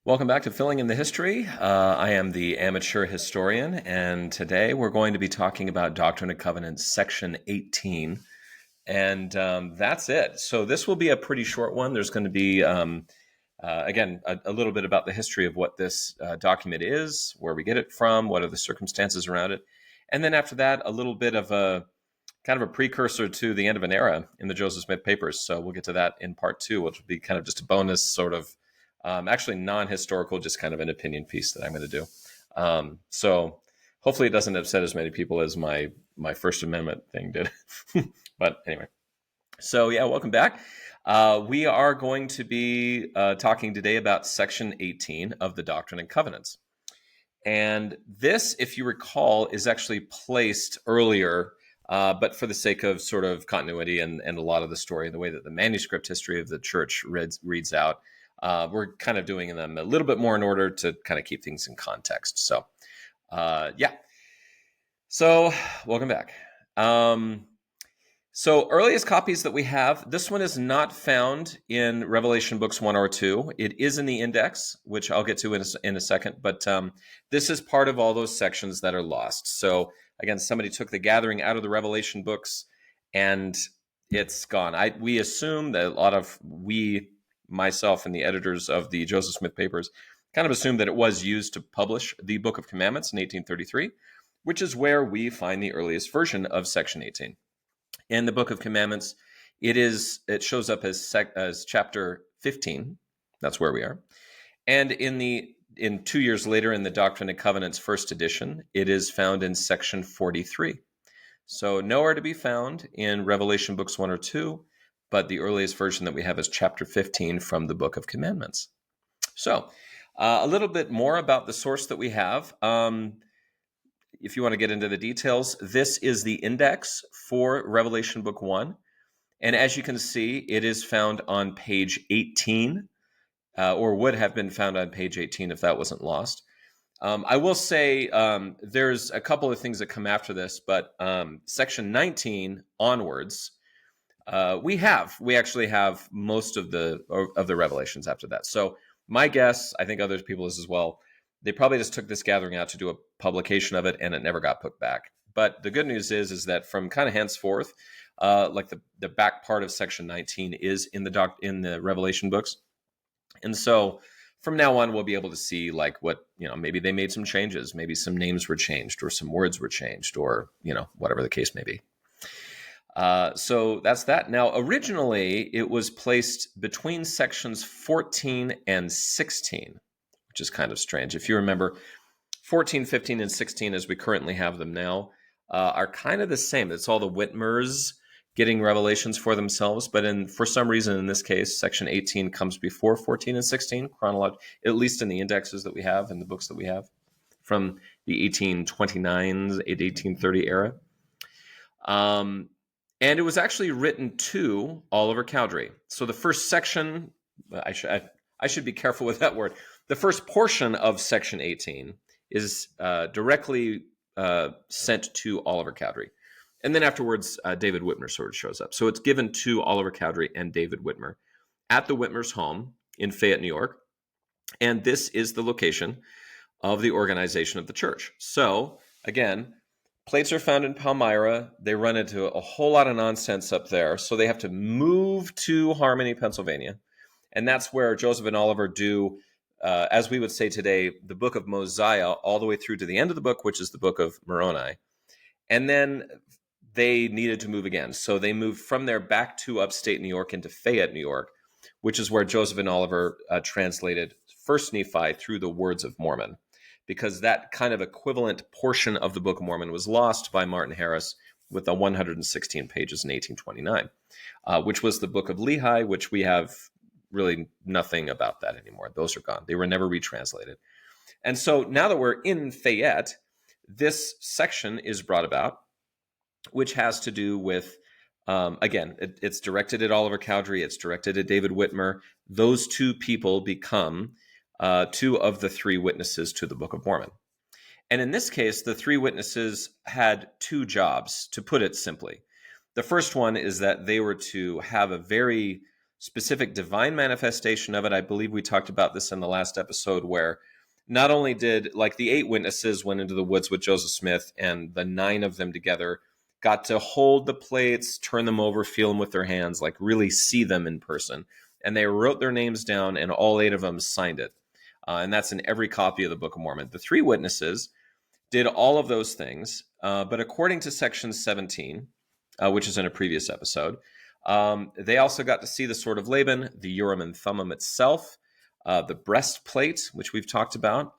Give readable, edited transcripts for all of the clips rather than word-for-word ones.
Welcome back to Filling in the History. I am the amateur historian, and today we're going to be talking about Doctrine and Covenants, section 18. And that's it. So this will be a pretty short one. There's going to be, again, a little bit about the history of what this document is, where we get it from, what are the circumstances around it. And then after that, a little bit of a kind of a precursor to the end of an era in the Joseph Smith papers. So we'll get to that in part two, which will be kind of just a bonus sort of actually non-historical, just kind of an opinion piece that I'm going to do. So hopefully it doesn't upset as many people as my First Amendment thing did. But anyway, so yeah, welcome back. We are going to be talking today about section 18 of the Doctrine and Covenants. And this, if you recall, is actually placed earlier, but for the sake of sort of continuity and a lot of the story and the way that the manuscript history of the church reads out, we're kind of doing them a little bit more in order to kind of keep things in context. So, yeah. So, welcome back. So, earliest copies that we have, this one is not found in Revelation books 1 or 2. It is in the index, which I'll get to in a second. But this is part of all those sections that are lost. So, again, somebody took the gathering out of the Revelation books, and it's gone. We assume that a lot of myself and the editors of the Joseph Smith papers kind of assumed that it was used to publish the Book of Commandments in 1833, which is where we find the earliest version of section 18. In the Book of Commandments, it shows up as chapter 15. That's where we are. And in 2 years later, in the Doctrine and Covenants first edition, it is found in section 43. So nowhere to be found in Revelation books 1 or 2, but the earliest version that we have is chapter 15 from the Book of Commandments. So a little bit more about the source that we have. If you want to get into the details, this is the index for Revelation book 1. And as you can see, it is found on page 18, or would have been found on page 18 if that wasn't lost. I will say there's a couple of things that come after this, but section 19 onwards, we actually have most of the revelations after that. So my guess, I think other people's as well, they probably just took this gathering out to do a publication of it, and it never got put back. But the good news is that from kind of henceforth, like the back part of section 19 is in the Revelation books, and so from now on we'll be able to see like what, maybe they made some changes, maybe some names were changed or some words were changed, or whatever the case may be. So that's that. Now, originally, it was placed between sections 14 and 16, which is kind of strange. If you remember, 14, 15, and 16, as we currently have them now, are kind of the same. It's all the Whitmers getting revelations for themselves, but for some reason, in this case, section 18 comes before 14 and 16, chronologically, at least in the indexes that we have, in the books that we have, from the 1829, 1830 era. And it was actually written to Oliver Cowdery. So the first section, I should be careful with that word. The first portion of section 18 is directly sent to Oliver Cowdery. And then afterwards, David Whitmer sort of shows up. So it's given to Oliver Cowdery and David Whitmer at the Whitmer's home in Fayette, New York. And this is the location of the organization of the church. So again, plates are found in Palmyra. They run into a whole lot of nonsense up there. So they have to move to Harmony, Pennsylvania. And that's where Joseph and Oliver do, as we would say today, the Book of Mosiah, all the way through to the end of the book, which is the Book of Moroni. And then they needed to move again. So they moved from there back to upstate New York into Fayette, New York, which is where Joseph and Oliver translated First Nephi through the Words of Mormon, because that kind of equivalent portion of the Book of Mormon was lost by Martin Harris with the 116 pages in 1829, which was the Book of Lehi, which we have really nothing about that anymore. Those are gone. They were never retranslated. And so now that we're in Fayette, this section is brought about, which has to do with, again, it's directed at Oliver Cowdery, it's directed at David Whitmer. Those two people become two of the three witnesses to the Book of Mormon. And in this case, the three witnesses had two jobs, to put it simply. The first one is that they were to have a very specific divine manifestation of it. I believe we talked about this in the last episode, where not only did, like, the 8 witnesses went into the woods with Joseph Smith, and the 9 of them together got to hold the plates, turn them over, feel them with their hands, like really see them in person. And they wrote their names down, and all 8 of them signed it. And that's in every copy of the Book of Mormon. The 3 witnesses did all of those things, but according to section 17, which is in a previous episode, they also got to see the sword of Laban, the Urim and Thummim itself, the breastplate, which we've talked about.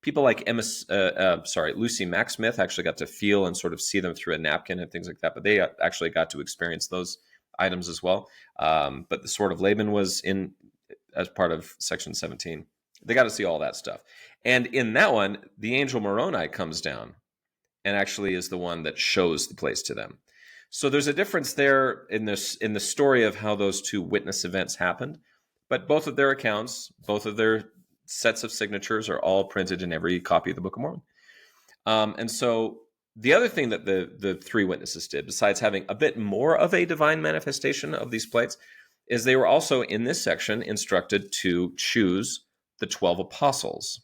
People like Lucy Mack Smith actually got to feel and sort of see them through a napkin and things like that, but they actually got to experience those items as well. But the sword of Laban was in as part of section 17. They got to see all that stuff. And in that one, the angel Moroni comes down and actually is the one that shows the place to them. So there's a difference there in the story of how those 2 witness events happened. But both of their accounts, both of their sets of signatures are all printed in every copy of the Book of Mormon. And so the other thing that the 3 witnesses did, besides having a bit more of a divine manifestation of these plates, is they were also in this section instructed to choose the 12 apostles,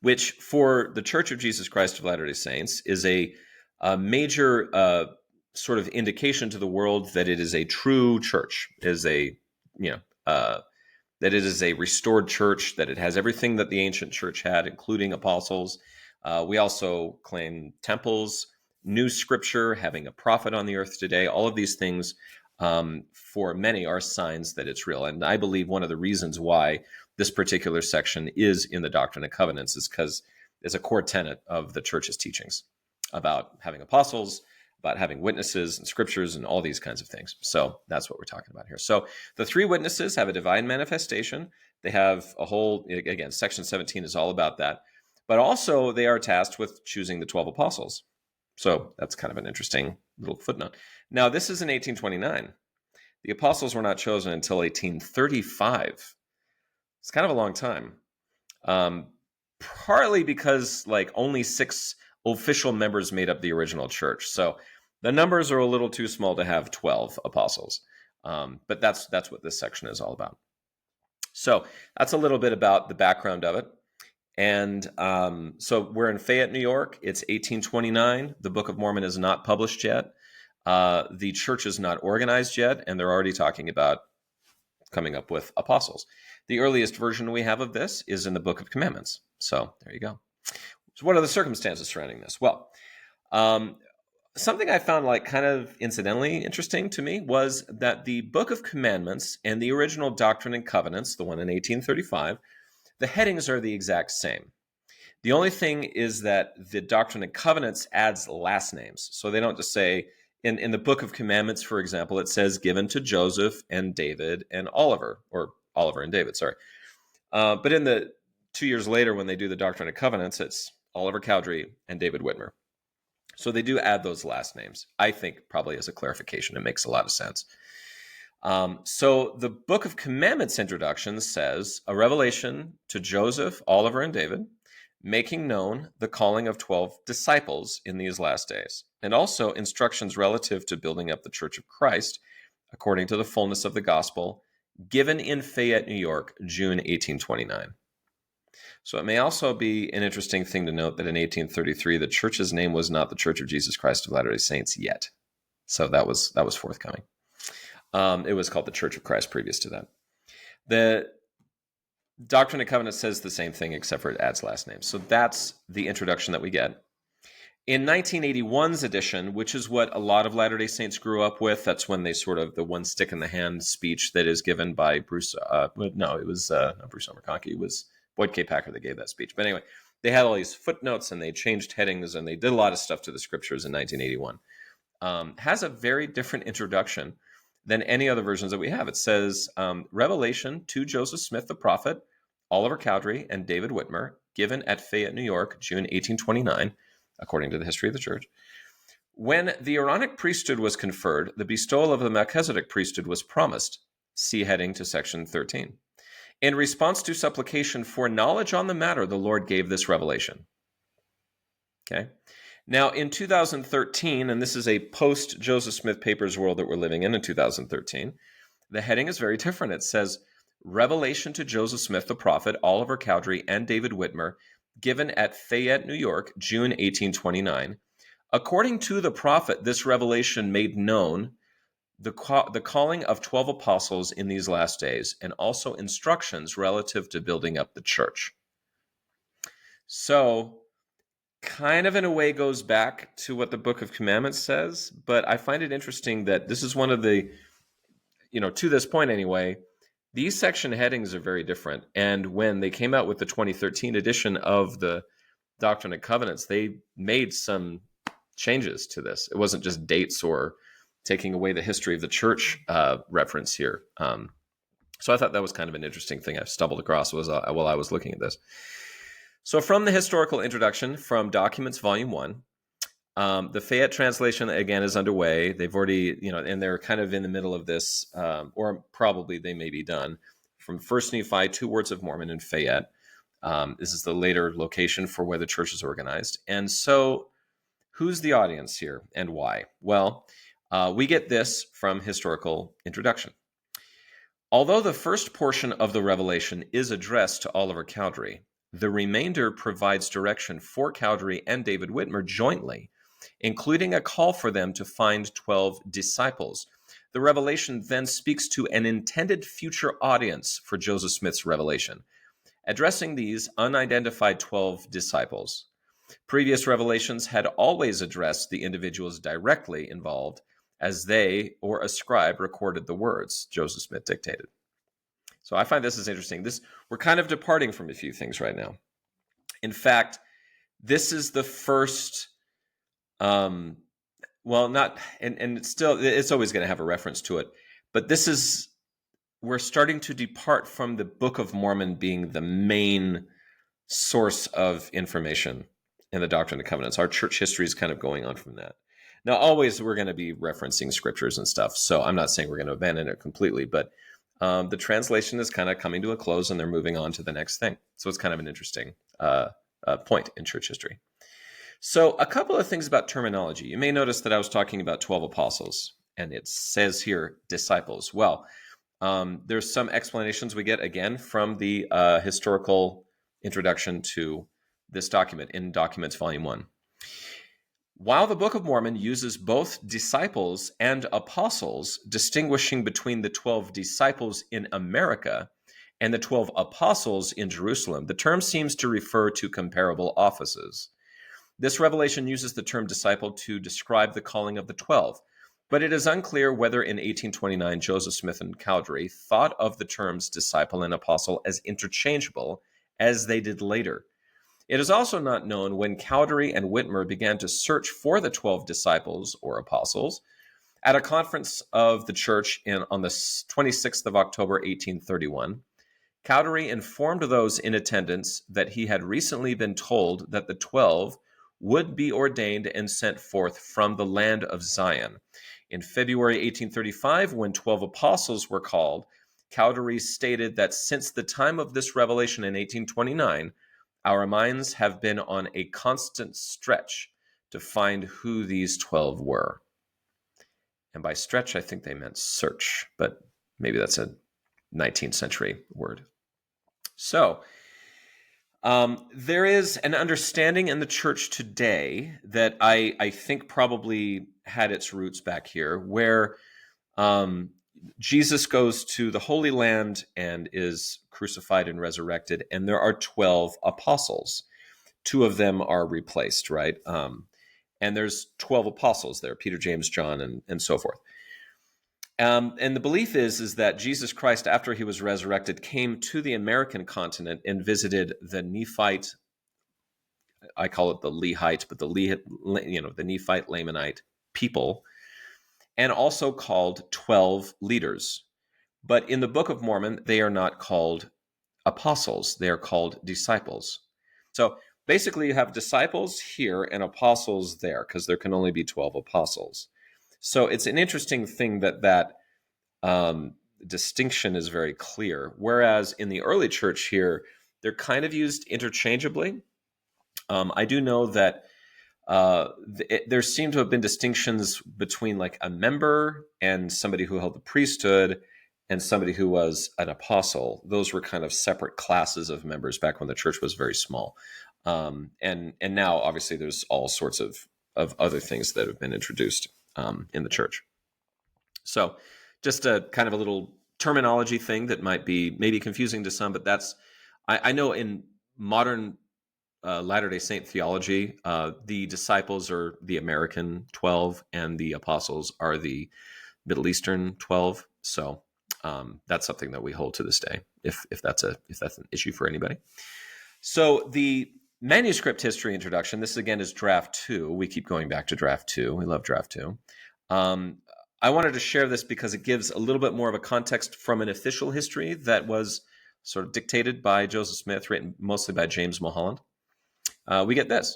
which for the Church of Jesus Christ of Latter-day Saints is a major sort of indication to the world that it is a true church, that it is a restored church, that it has everything that the ancient church had, including apostles. We also claim temples, new scripture, having a prophet on the earth today. All of these things, for many, are signs that it's real. And I believe one of the reasons why this particular section is in the Doctrine and Covenants is because it's a core tenet of the church's teachings about having apostles, about having witnesses and scriptures and all these kinds of things. So that's what we're talking about here. So the 3 witnesses have a divine manifestation. They have a whole, again, section 17 is all about that. But also they are tasked with choosing the 12 apostles. So that's kind of an interesting little footnote. Now, this is in 1829. The apostles were not chosen until 1835. It's kind of a long time. Partly because only 6 official members made up the original church. So the numbers are a little too small to have 12 apostles. But that's what this section is all about. So that's a little bit about the background of it. And so we're in Fayette, New York. It's 1829. The Book of Mormon is not published yet. The church is not organized yet, and they're already talking about coming up with apostles. The earliest version we have of this is in the Book of Commandments. So there you go. So what are the circumstances surrounding this? Well, something I found kind of incidentally interesting to me was that the Book of Commandments and the original Doctrine and Covenants, the one in 1835, the headings are the exact same. The only thing is that the Doctrine and Covenants adds last names. So they don't just say, in the Book of Commandments, for example, it says given to Joseph and David and Oliver, or Oliver and David, sorry. But in the 2 years later, when they do the Doctrine and Covenants, it's Oliver Cowdery and David Whitmer. So they do add those last names. I think probably as a clarification, it makes a lot of sense. So the Book of Commandments introduction says, a revelation to Joseph, Oliver, and David, making known the calling of 12 disciples in these last days, and also instructions relative to building up the Church of Christ, according to the fullness of the gospel, given in Fayette, New York, June 1829. So it may also be an interesting thing to note that in 1833, the church's name was not the Church of Jesus Christ of Latter-day Saints yet. So that was forthcoming. It was called the Church of Christ previous to that. The Doctrine and Covenants says the same thing, except for it adds last names. So that's the introduction that we get. In 1981's edition, which is what a lot of Latter-day Saints grew up with, that's when they sort of, the one stick in the hand speech that is given by Bruce, no, it was not Bruce Omerconke, it was Boyd K. Packer that gave that speech. But anyway, they had all these footnotes and they changed headings and they did a lot of stuff to the scriptures in 1981. Has a very different introduction than any other versions that we have. It says, Revelation to Joseph Smith the prophet, Oliver Cowdery, and David Whitmer, given at Fayette, New York, June 1829, according to the history of the church. When the Aaronic priesthood was conferred, the bestowal of the Melchizedek priesthood was promised. See heading to section 13. In response to supplication for knowledge on the matter, the Lord gave this revelation. Okay. Now, in 2013, and this is a post-Joseph Smith Papers world that we're living in 2013, The heading is very different. It says, Revelation to Joseph Smith the Prophet, Oliver Cowdery, and David Whitmer, given at Fayette, New York, June 1829. According to the prophet, this revelation made known the calling of 12 apostles in these last days, and also instructions relative to building up the church. So, kind of in a way goes back to what the Book of Commandments says, but I find it interesting that this is one of the, to this point anyway, these section headings are very different. And when they came out with the 2013 edition of the Doctrine and Covenants, they made some changes to this. It wasn't just dates or taking away the history of the church reference here. So I thought that was kind of an interesting thing I stumbled across while I was looking at this. So from the historical introduction from Documents Volume 1, the Fayette translation, again, is underway. They've already, and they're kind of in the middle of this, or probably they may be done, from 1 Nephi, 2 Words of Mormon in Fayette. This is the later location for where the church is organized. And so who's the audience here and why? Well, we get this from historical introduction. Although the first portion of the revelation is addressed to Oliver Cowdery, the remainder provides direction for Cowdery and David Whitmer jointly, including a call for them to find 12 disciples. The revelation then speaks to an intended future audience for Joseph Smith's revelation, addressing these unidentified 12 disciples. Previous revelations had always addressed the individuals directly involved as they or a scribe recorded the words Joseph Smith dictated. So I find this is interesting. We're kind of departing from a few things right now. In fact, this is the first, it's always going to have a reference to it, but we're starting to depart from the Book of Mormon being the main source of information in the Doctrine and Covenants. Our church history is kind of going on from that. Now, always we're going to be referencing scriptures and stuff, so I'm not saying we're going to abandon it completely, but the translation is kind of coming to a close and they're moving on to the next thing. So it's kind of an interesting point in church history. So a couple of things about terminology. You may notice that I was talking about 12 apostles, and it says here disciples. Well, there's some explanations we get, again, from the historical introduction to this document in Documents Volume 1. While the Book of Mormon uses both disciples and apostles, distinguishing between the 12 disciples in America and the 12 apostles in Jerusalem, the term seems to refer to comparable offices. This revelation uses the term disciple to describe the calling of the 12, but it is unclear whether in 1829 Joseph Smith and Cowdery thought of the terms disciple and apostle as interchangeable as they did later. It is also not known when Cowdery and Whitmer began to search for the 12 disciples or apostles. At a conference of the church on the 26th of October, 1831, Cowdery informed those in attendance that he had recently been told that the 12 would be ordained and sent forth from the land of Zion. In February 1835, when 12 apostles were called, Cowdery stated that since the time of this revelation in 1829, our minds have been on a constant stretch to find who these 12 were. And by stretch, I think they meant search, but maybe that's a 19th century word. So there is an understanding in the church today that I think probably had its roots back here, where Jesus goes to the Holy Land and is crucified and resurrected, and there are 12 apostles. 2 of them are replaced, right? And there's 12 apostles there, Peter, James, John, and so forth. And the belief is that Jesus Christ, after he was resurrected, came to the American continent and visited the Nephite, I call it the Lehite, but the Nephite Lamanite people, and also called 12 leaders. But in the Book of Mormon, they are not called apostles. They are called disciples. So basically you have disciples here and apostles there, because there can only be 12 apostles. So it's an interesting thing that distinction is very clear. Whereas in the early church here, they're kind of used interchangeably. I do know that there seem to have been distinctions between like a member and somebody who held the priesthood and somebody who was an apostle. Those were kind of separate classes of members back when the church was very small. And now, obviously, there's all sorts of other things that have been introduced in the church. So just a kind of a little terminology thing that might be maybe confusing to some, but that's, I know in modern Latter-day Saint theology, the disciples are the American 12 and the apostles are the Middle Eastern 12. So that's something that we hold to this day, if that's an issue for anybody. So the manuscript history introduction, this again is draft 2. We keep going back to draft 2. We love draft 2. I wanted to share this because it gives a little bit more of a context from an official history that was sort of dictated by Joseph Smith, written mostly by James Mulholland. We get this.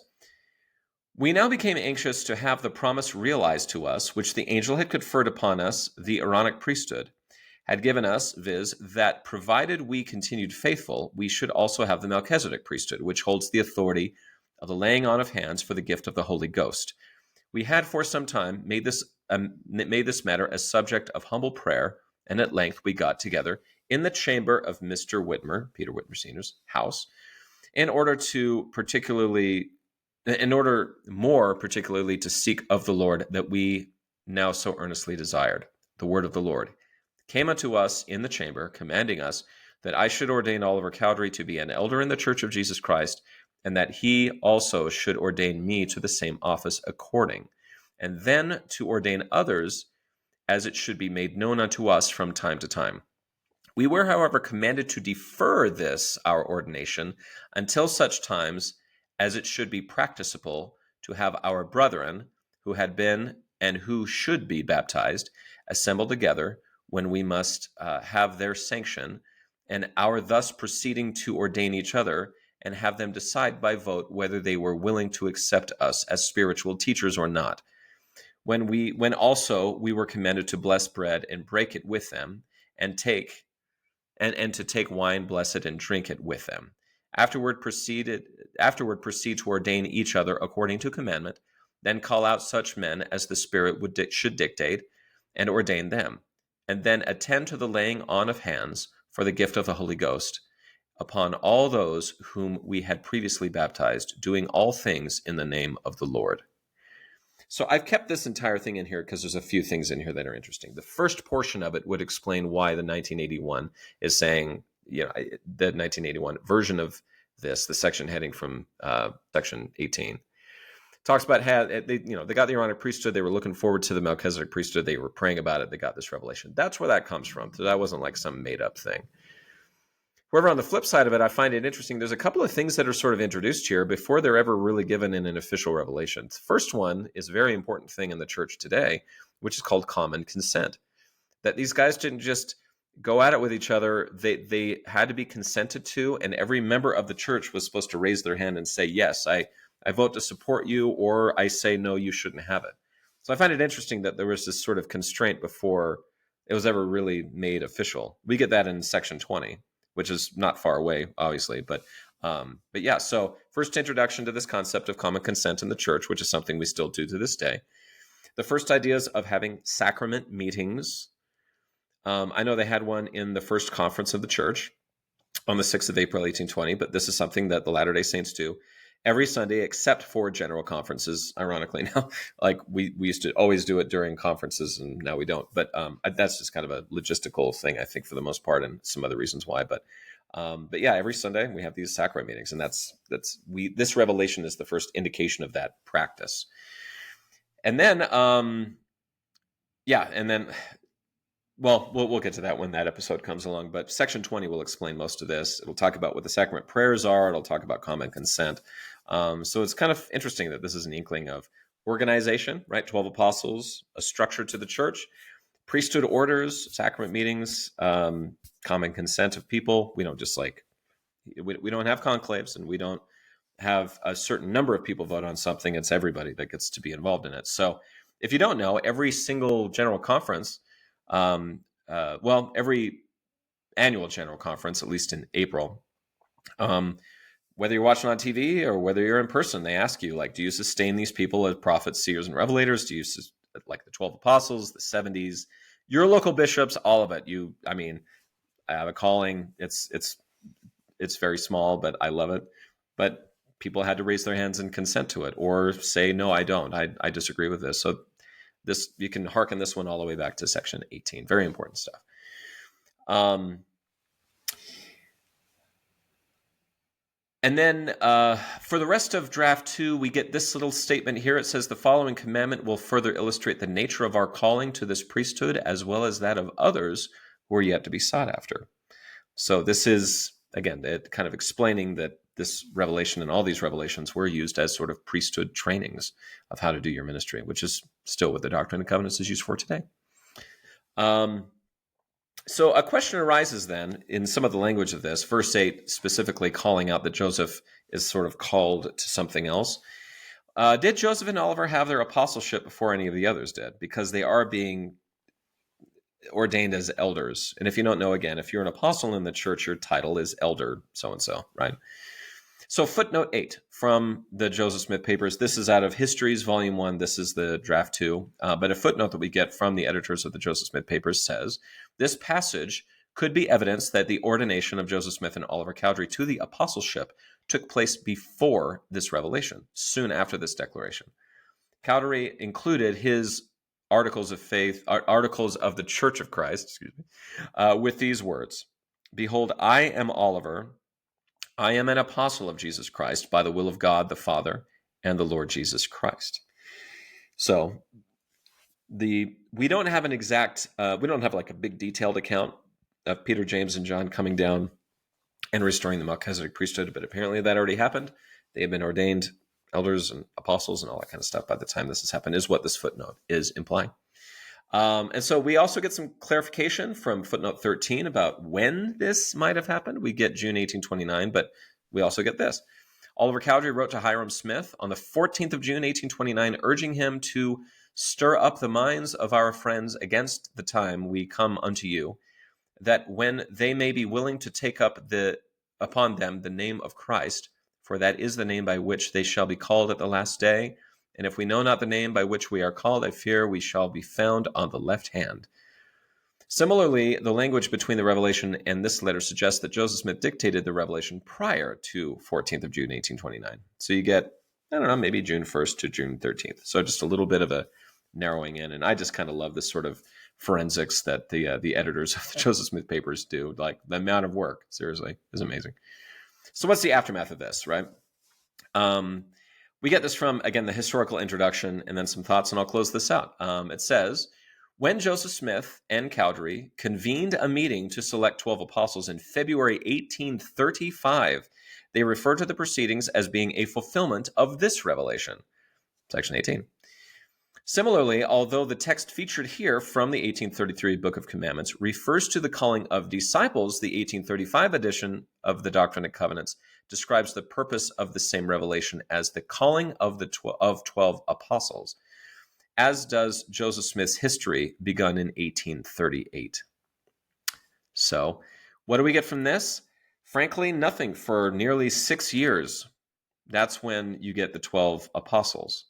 We now became anxious to have the promise realized to us, which the angel had conferred upon us, the Aaronic priesthood, had given us, viz., that provided we continued faithful, we should also have the Melchizedek priesthood, which holds the authority of the laying on of hands for the gift of the Holy Ghost. We had for some time made this matter a subject of humble prayer, and at length we got together in the chamber of Mr. Whitmer, Peter Whitmer Sr.'s house, in order more particularly to seek of the Lord that we now so earnestly desired. The word of the Lord came unto us in the chamber, commanding us that I should ordain Oliver Cowdery to be an elder in the Church of Jesus Christ, and that he also should ordain me to the same office according, and then to ordain others as it should be made known unto us from time to time. We were, however, commanded to defer this, our ordination, until such times as it should be practicable to have our brethren, who had been and who should be baptized, assembled together, when we must have their sanction, and our thus proceeding to ordain each other, and have them decide by vote whether they were willing to accept us as spiritual teachers or not. When also we were commanded to bless bread and break it with them, and to take wine, bless it, and drink it with them. Afterward proceed to ordain each other according to commandment, then call out such men as the Spirit should dictate, and ordain them, and then attend to the laying on of hands for the gift of the Holy Ghost upon all those whom we had previously baptized, doing all things in the name of the Lord. So I've kept this entire thing in here because there's a few things in here that are interesting. The first portion of it would explain why the 1981 is saying, the 1981 version of this, the section heading from section 18, talks about how they got the Aaronic priesthood. They were looking forward to the Melchizedek priesthood. They were praying about it. They got this revelation. That's where that comes from. So that wasn't like some made up thing. However, on the flip side of it, I find it interesting. There's a couple of things that are sort of introduced here before they're ever really given in an official revelation. The first one is a very important thing in the church today, which is called common consent. That these guys didn't just go at it with each other. They had to be consented to, and every member of the church was supposed to raise their hand and say, yes, I vote to support you, or I say, no, you shouldn't have it. So I find it interesting that there was this sort of constraint before it was ever really made official. We get that in section 20. Which is not far away, obviously, but yeah. So first introduction to this concept of common consent in the church, which is something we still do to this day. The first ideas of having sacrament meetings. I know they had one in the first conference of the church on the 6th of April, 1820, but this is something that the Latter-day Saints do every Sunday, except for general conferences, ironically now. Like we used to always do it during conferences, and now we don't. But that's just kind of a logistical thing, I think, for the most part, and some other reasons why. But yeah, every Sunday we have these sacrament meetings, and this revelation is the first indication of that practice. And then, well, we'll get to that when that episode comes along, but section 20 will explain most of this. It'll talk about what the sacrament prayers are. It'll talk about common consent. So it's kind of interesting that this is an inkling of organization, right? 12 apostles, a structure to the church, priesthood orders, sacrament meetings, common consent of people. We don't just we don't have conclaves, and we don't have a certain number of people vote on something. It's everybody that gets to be involved in it. So if you don't know, every single general conference, every annual general conference, at least in April, whether you're watching on TV or whether you're in person, they ask you, do you sustain these people as prophets, seers, and revelators? Do you like the 12 apostles, the 70s, Your local bishops, all of it. I have a calling. It's very small, but I love it. But people had to raise their hands and consent to it, or say, no, I don't. I disagree with this. So this, you can hearken this one all the way back to section 18. Very important stuff. And then for the rest of draft 2, we get this little statement here. It says, the following commandment will further illustrate the nature of our calling to this priesthood, as well as that of others who are yet to be sought after. So this is, again, it kind of explaining that this revelation and all these revelations were used as sort of priesthood trainings of how to do your ministry, which is still what the Doctrine and Covenants is used for today. So a question arises then in some of the language of this, verse 8 specifically calling out that Joseph is sort of called to something else. Did Joseph and Oliver have their apostleship before any of the others did? Because they are being ordained as elders. And if you don't know, again, if you're an apostle in the church, your title is elder so-and-so, right? So footnote 8 from the Joseph Smith papers. This is out of Histories, Volume 1. This is the draft 2. But a footnote that we get from the editors of the Joseph Smith papers says, this passage could be evidence that the ordination of Joseph Smith and Oliver Cowdery to the apostleship took place before this revelation, soon after this declaration. Cowdery included his articles of faith, articles of the Church of Christ, with these words, behold, I am Oliver, I am an apostle of Jesus Christ by the will of God the Father and the Lord Jesus Christ. So we don't have an exact, we don't have like a big detailed account of Peter, James, and John coming down and restoring the Melchizedek priesthood, but apparently that already happened. They have been ordained elders and apostles and all that kind of stuff by the time this has happened, is what this footnote is implying. And so we also get some clarification from footnote 13 about when this might have happened. We get June 1829, but we also get this. Oliver Cowdery wrote to Hiram Smith on the 14th of June, 1829, urging him to stir up the minds of our friends against the time we come unto you, that when they may be willing to take up upon them the name of Christ, for that is the name by which they shall be called at the last day. And if we know not the name by which we are called, I fear we shall be found on the left hand. Similarly, the language between the revelation and this letter suggests that Joseph Smith dictated the revelation prior to 14th of June, 1829. So you get, I don't know, maybe June 1st to June 13th. So just a little bit of a narrowing in. And I just kind of love this sort of forensics that the editors of the Joseph Smith papers do. Like the amount of work, seriously, is amazing. So what's the aftermath of this, right? We get this from, again, the historical introduction and then some thoughts, and I'll close this out. It says, when Joseph Smith and Cowdery convened a meeting to select 12 apostles in February 1835, they refer to the proceedings as being a fulfillment of this revelation. Section 18. Similarly, although the text featured here from the 1833 Book of Commandments refers to the calling of disciples, the 1835 edition of the Doctrine and Covenants describes the purpose of the same revelation as the calling of the 12 apostles, as does Joseph Smith's history begun in 1838. So, what do we get from this? Frankly, nothing for nearly 6 years. That's when you get the 12 apostles.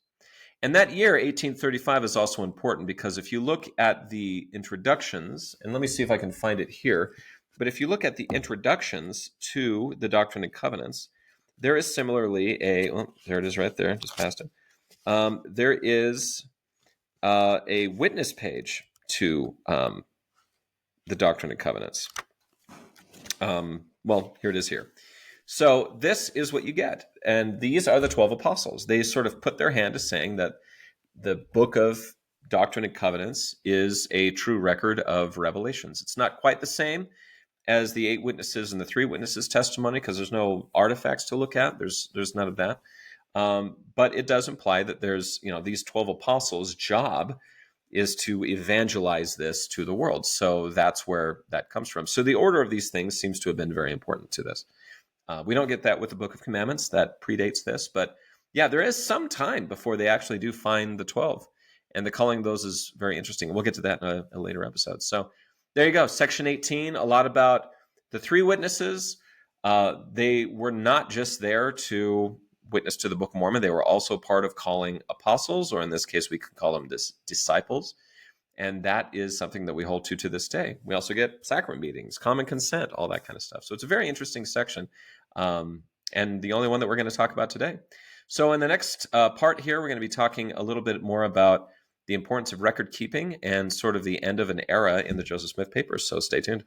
And that year, 1835, is also important because if you look at the introductions, and let me see if I can find it here, but if you look at the introductions to the Doctrine and Covenants, there is similarly there it is right there, just past it. There is a witness page to the Doctrine and Covenants. Well, here it is here. So this is what you get. And these are the 12 apostles. They sort of put their hand to saying that the book of Doctrine and Covenants is a true record of revelations. It's not quite the same as the 8 witnesses and the 3 witnesses testimony because there's no artifacts to look at. There's none of that. But it does imply that there's, these 12 apostles' job is to evangelize this to the world. So that's where that comes from. So the order of these things seems to have been very important to this. We don't get that with the Book of Commandments. That predates this. But yeah, there is some time before they actually do find the 12. And the calling of those is very interesting. We'll get to that in a later episode. So there you go. Section 18, a lot about the 3 witnesses. They were not just there to witness to the Book of Mormon. They were also part of calling apostles, or in this case, we could call them disciples. And that is something that we hold to this day. We also get sacrament meetings, common consent, all that kind of stuff. So it's a very interesting section, and the only one that we're going to talk about today. So in the next part here, we're going to be talking a little bit more about the importance of record keeping and sort of the end of an era in the Joseph Smith papers. So stay tuned.